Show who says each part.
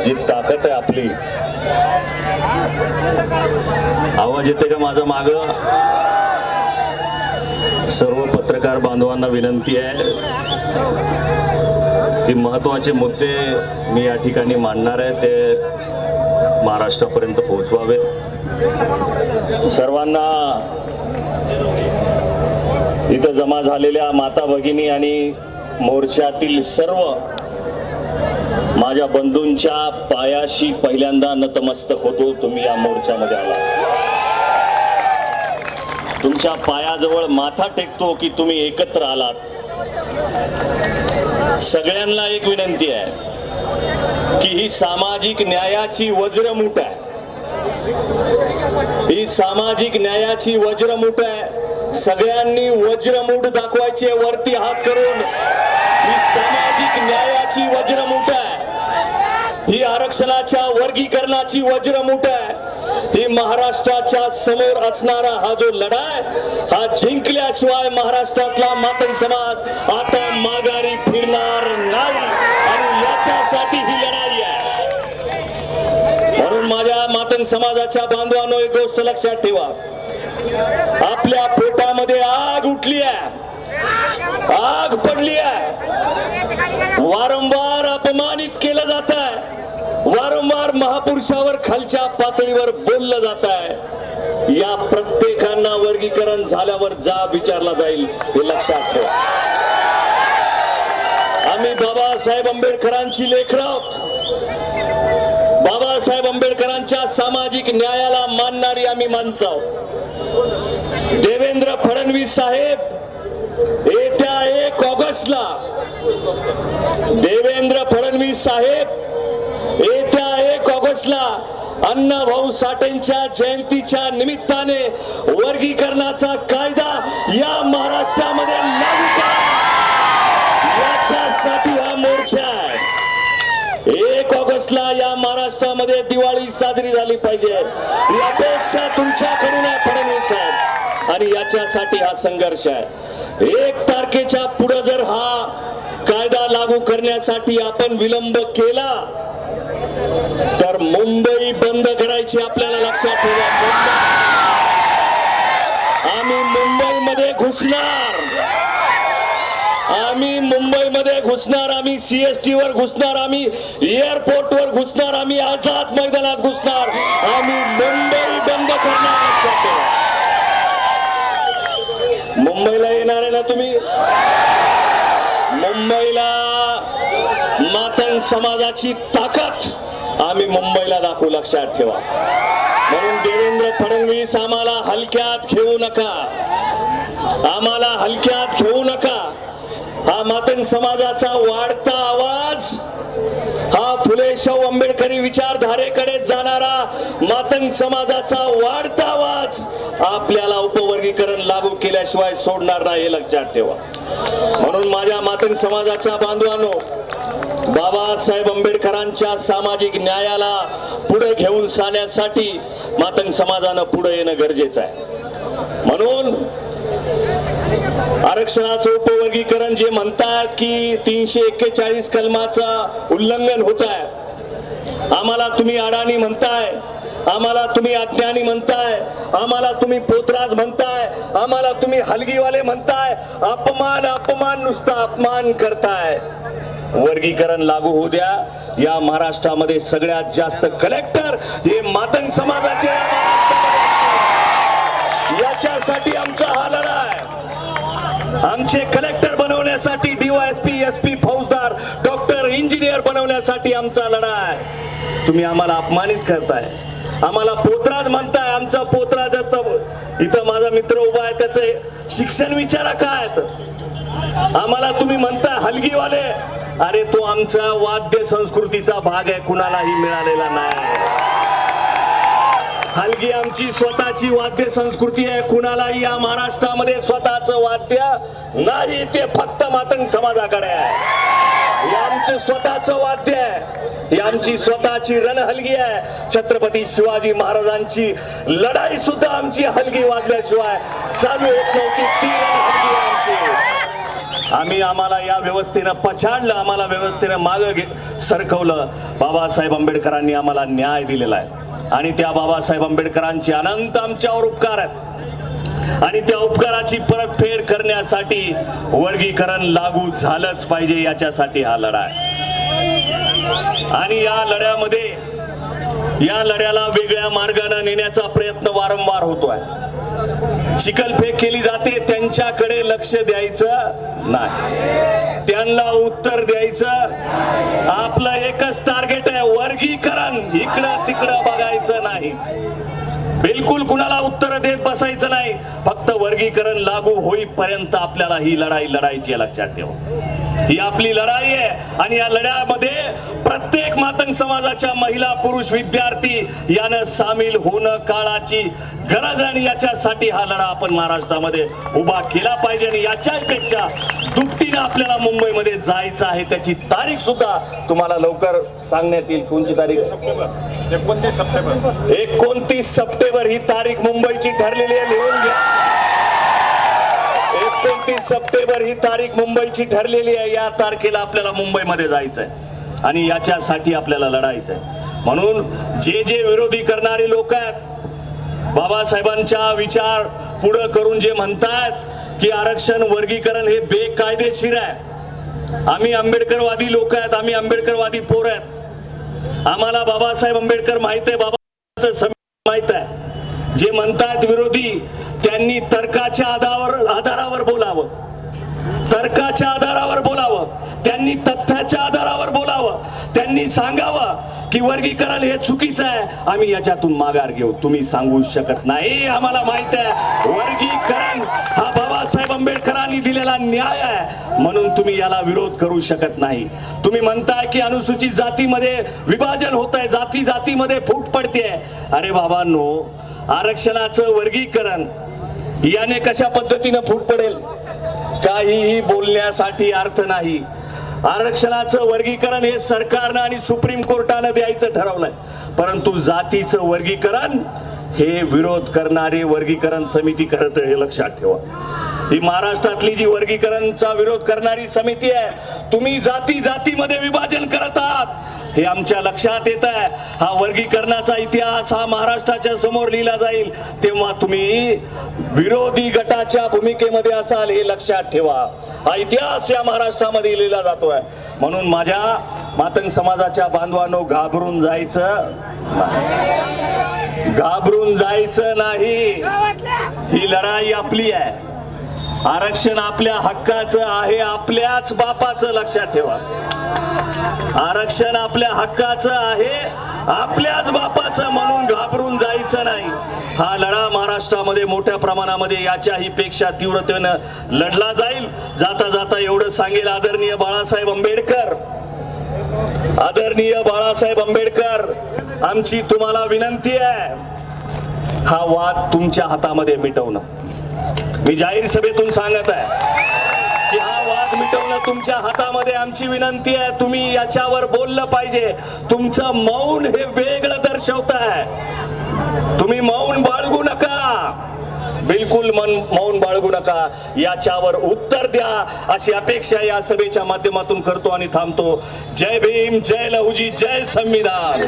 Speaker 1: जी ताकद आहे आपली. आवाज येते का माझा माग? सर्व पत्रकार बांधवांना विनंती आहे की महत्त्वाचे मुद्दे मी या ठिकाणी मांडणार आहे ते महाराष्ट्रापर्यंत पोहोचवावेत. सर्वांना इथं जमा झालेल्या माता भगिनी आणि मोर्चातील सर्व माझ्या बंधूंच्या पायाशी पहिल्यांदा नतमस्तक होतो. तुम्ही या मोर्चामध्ये आला, तुमच्या पायाजवळ माथा टेकतो की तुम्ही एकत्र आलात. सगळ्यांना एक विनंती आहे की ही सामाजिक न्यायाची वज्रमूठ आहे. ही सामाजिक न्यायाची वज्रमूठ आहे. सगळ्यांनी वज्रमूठ दाखवायची वरती हात करून. ही सामाजिक न्यायाची वज्रमूठ आहे. ही आरक्षणाच्या वर्गीकरणाची वज्रमूठ आहे. ही महाराष्ट्राच्या समोर असणारा हा जो लढाई, हा जिंकल्याशिवाय महाराष्ट्रातला मातंग समाज आता माघारी फिरणार नाही आणि याच्यासाठी ही लढाई आहे. म्हणून माझ्या मातंग समाजाच्या बांधवांनो एक गोष्ट लक्षात ठेवा, आपल्या पोटामध्ये आग उठली आहे, आग पडली आहे. वारंवार अपमानित केलं जात आहे, वारंवार महापुरुषावर खालच्या पातळीवर बोललं जात आहे. या प्रत्येकांना वर्गीकरण झाल्यावर जाब विचारला जाईल हे लक्षात ठेवा. आम्ही बाबासाहेब आंबेडकरांची लेकरं आहोत. बाबासाहेब आंबेडकरांच्या सामाजिक न्यायाला मानणारी आम्ही माणसं आहोत. देवेंद्र फडणवीस साहेब येत्या 1 ऑगस्टला, देवेंद्र फडणवीस साहेब येत्या 1 ऑगस्टला अण्णाभाऊ साठेंच्या जयंतीच्या निमित्ताने वर्गीकरणाचा कायदा या महाराष्ट्रामध्ये लागू करा, याच्यासाठी हा मोर्चा आहे. 1 ऑगस्टला या महाराष्ट्रामध्ये दिवाळी साजरी झाली पाहिजे ही अपेक्षा तुमच्याकडून आहे फडणवीस साहेब, आणि याच्यासाठी हा संघर्ष आहे. 1 तारखेच्या पुढे जर हा कायदा लागू करण्यासाठी आपण विलंब केला तर मुंबई बंद करायची आपल्याला लक्षात ठेवा. आम्ही मुंबईमध्ये घुसणार, आम्ही मुंबईमध्ये घुसणार, आम्ही CST वर घुसणार, आम्ही एअरपोर्टवर घुसणार, आम्ही आझाद मैदानात घुसणार, आम्ही मुंबई बंद करणार. लक्षात ठेवा. मुंबईला येणार आहे ना तुम्ही? मुंबईला मातंग समाजाची ताकद आम्ही मुंबईला दाखवू, लक्षात ठेवा. म्हणून देवेंद्र फडणवीस आम्हाला हलक्यात घेऊ नका, आम्हाला हलक्यात घेऊ नका. हा मातंग समाजाचा वाढता आवाज, हा फुले शाहू आंबेडकरी विचारधारेकडे जाणारा मातंग समाजाचा वाढता आवाज आपल्याला उपवर्गीकरण लागू केल्याशिवाय सोडणार नाही हे लक्षात ठेवा. म्हणून माझ्या मातंग समाजाच्या बांधवांनो, बाबासाहेब आंबेडकरांच्या सामाजिक न्यायाला पुढे घेऊन जाण्यासाठी मातंग समाजानं पुढे येणं गरजेचं आहे. म्हणून आरक्षणाचं उपवर्गीकरण जे म्हणतात की 341 कलमाचं उल्लंघन होत आहे, आम्हाला तुम्ही अडाणी म्हणताय, आम्हाला तुम्ही अज्ञानी म्हणताय, आम्हाला तुम्ही पोतराज म्हणताय, आम्हाला तुम्ही हलगीवाले म्हणताय. अपमान अपमान, नुसता अपमान करताय. वर्गीकरण लागू होऊ द्या. या महाराष्ट्रामध्ये सगळ्यात जास्त कलेक्टर हे मातंग समाजाचे, याच्यासाठी आमचा हा लढा आहे. आमचे कलेक्टर बनवण्यासाठी, DYSP, SP, फौजदार, डॉक्टर, इंजिनियर बनवण्यासाठी आमचा लढा आहे. तुम्ही आम्हाला अपमानित करताय, आम्हाला पोतराज म्हणताय. आमचा पोतराजाचा, इथं माझा मित्र उभा आहे, त्याचं शिक्षण विचारा काय. आम्हाला तुम्ही म्हणताय हलगीवाले. अरे तो आमचा वाद्य संस्कृतीचा भाग आहे, कुणालाही मिळालेला नाही. हलगी आमची स्वतःची वाद्य संस्कृती आहे, कुणालाही या महाराष्ट्रामध्ये स्वतःचं वाद्य नाही, ते फक्त मातंग समाजाकडे आहे. हे आमचं स्वतःचं वाद्य आहे, ही आमची स्वतःची रणहलगी आहे. छत्रपती शिवाजी महाराजांची लढाई सुद्धा आमची हलगी वाजल्याशिवाय चालू होत नव्हती. ती रणहलगी आमची. आम्हाला या व्यवस्थेनं पछाडलं, आम्हाला व्यवस्थेनं मागे सरकवलं. बाबासाहेब आंबेडकरांनी आम्हाला न्याय दिलेला आहे आणि त्या बाबासाहेब आंबेडकरांचे अनंत आमच्यावर उपकार आहेत आणि त्या उपकाराची परतफेड करण्यासाठी वर्गीकरण लागू झालंच पाहिजे. याच्यासाठी हा लढा आहे आणि या लढ्याला वेगळ्या मार्गाने नेण्याचा प्रयत्न वारंवार होतोय. चिखलफेक केली जाते, त्यांच्याकडे लक्ष द्यायचं नाही, त्यांना उत्तर द्यायचं. आपलं एकच टार्गेट आहे, वर्गीकरण. इकडं तिकडं बघायचं नाही, बिलकुल कुणाला उत्तर देत बसायचं नाही. फक्त वर्गीकरण लागू होईपर्यंत आपल्याला ही लढाई लढायची आहे, लक्षात ठेवा. ही आपली लढाई आहे आणि या लढ्यामध्ये प्रत्येक मातंग समाजाच्या महिला पुरुष विद्यार्थी यानं सामील होणं काळाची गरज आहे आणि याच्यासाठी हा लढा आपण महाराष्ट्रामध्ये उभा केला पाहिजे. आणि याच्यापेक्षा दुपटीनं आपल्याला मुंबईमध्ये जायचं आहे. त्याची तारीख सुद्धा तुम्हाला लवकर सांगण्यात येईल. कोणती तारीख? 29 सप्टेंबर ही तारीख मुंबईची ठरलेली आहे, लिहून घ्या. 29 सप्टेंबर ही तारीख मुंबईची ठरलेली आहे. या तारखेला आपल्याला मुंबईमध्ये जायचंय आणि याच्यासाठी आपल्याला लढायचंय. म्हणून जे विरोधी करणारे लोक आहेत, बाबासाहेबांच्या विचार पुढे करून जे म्हणतात की आरक्षण वर्गीकरण हे बेकायदेशीर आहे. आम्ही आंबेडकरवादी लोक आहेत, आम्ही आंबेडकरवादी पोर आहेत. आम्हाला बाबासाहेब आंबेडकर माहित आहे, बाबाचं माहित आहे. जे म्हणतात विरोधी, त्यांनी तर्काच्या आधारावर बोलावं, तर्काच्या आधारावर बोलावं, त्यांनी तथ्याच्या आधारावर बोलावं. त्यांनी सांगावं की वर्गीकरण हे चुकीचं आहे, आम्ही याच्यातून माघार घेऊ. तुम्ही सांगू शकत नाही. आम्हाला माहित आहे वर्गीकरण हा बाबासाहेब आंबेडकरांनी दिलेला न्याय आहे, म्हणून तुम्ही याला विरोध करू शकत नाही. तुम्ही म्हणताय की अनुसूचित जातीमध्ये विभाजन होत आहे, जाती जातीमध्ये फूट पडते. अरे बाबांनो, आरक्षणाचं वर्गीकरण याने कशा पद्धतीने फूट पडेल? काहीही बोलण्यासाठी अर्थ नाही. आरक्षणाचं वर्गीकरण हे सरकारनं आणि सुप्रीम कोर्टानं द्यायचं ठरवलंय, परंतु जातीचं वर्गीकरण हे विरोध करणारे वर्गीकरण समिती करत, हे लक्षात ठेवा. ही महाराष्ट्रातली जी वर्गीकरणचा विरोध करणारी समिती आहे, तुम्ही जाती जातीमध्ये विभाजन करत आहात हे आमच्या लक्षात येत आहे. हा वर्गीकरणाचा इतिहास हा महाराष्ट्राच्या समोर लिहिला जाईल तेव्हा तुम्ही विरोधी गटाच्या भूमिकेमध्ये असाल, हे लक्षात ठेवा. हा इतिहास या महाराष्ट्रामध्ये लिहिला जातोय. म्हणून माझ्या मातंग समाजाच्या बांधवांनो, घाबरून जायचं नाही, घाबरून जायचं नाही. ही लढाई आपली आहे. आरक्षण आपल्या हक्काचं आहे, आपल्याच बापाचं. लक्षात ठेवा, आरक्षण आपल्या हक्काचं आहे, आपल्याच बापाचं. म्हणून घाबरून जायचं नाही. हा लढा महाराष्ट्रामध्ये मोठ्या प्रमाणामध्ये याच्याही पेक्षा तीव्रतेनं लढला जाईल. जाता जाता एवढं सांगेल, आदरणीय बाळासाहेब आंबेडकर, आदरणीय बाळासाहेब आंबेडकर, आमची तुम्हाला विनंती आहे, हा वाद तुमच्या हातामध्ये मिटवणं. मी जाहीर सभेतून सांगत आहे की हा वाद मिटवणं तुमच्या हातामध्ये. आमची विनंती आहे, तुम्ही याच्यावर बोललं पाहिजे. तुमचं मौन हे वेगळं दर्शवत आहे. तुम्ही मौन बाळगू नका, बिलकुल मौन बाळगू नका. याच्यावर उत्तर द्या अशी अपेक्षा या सभेच्या माध्यमातून करतो आणि थांबतो. जय भीम, जय लहुजी, जय संविधान.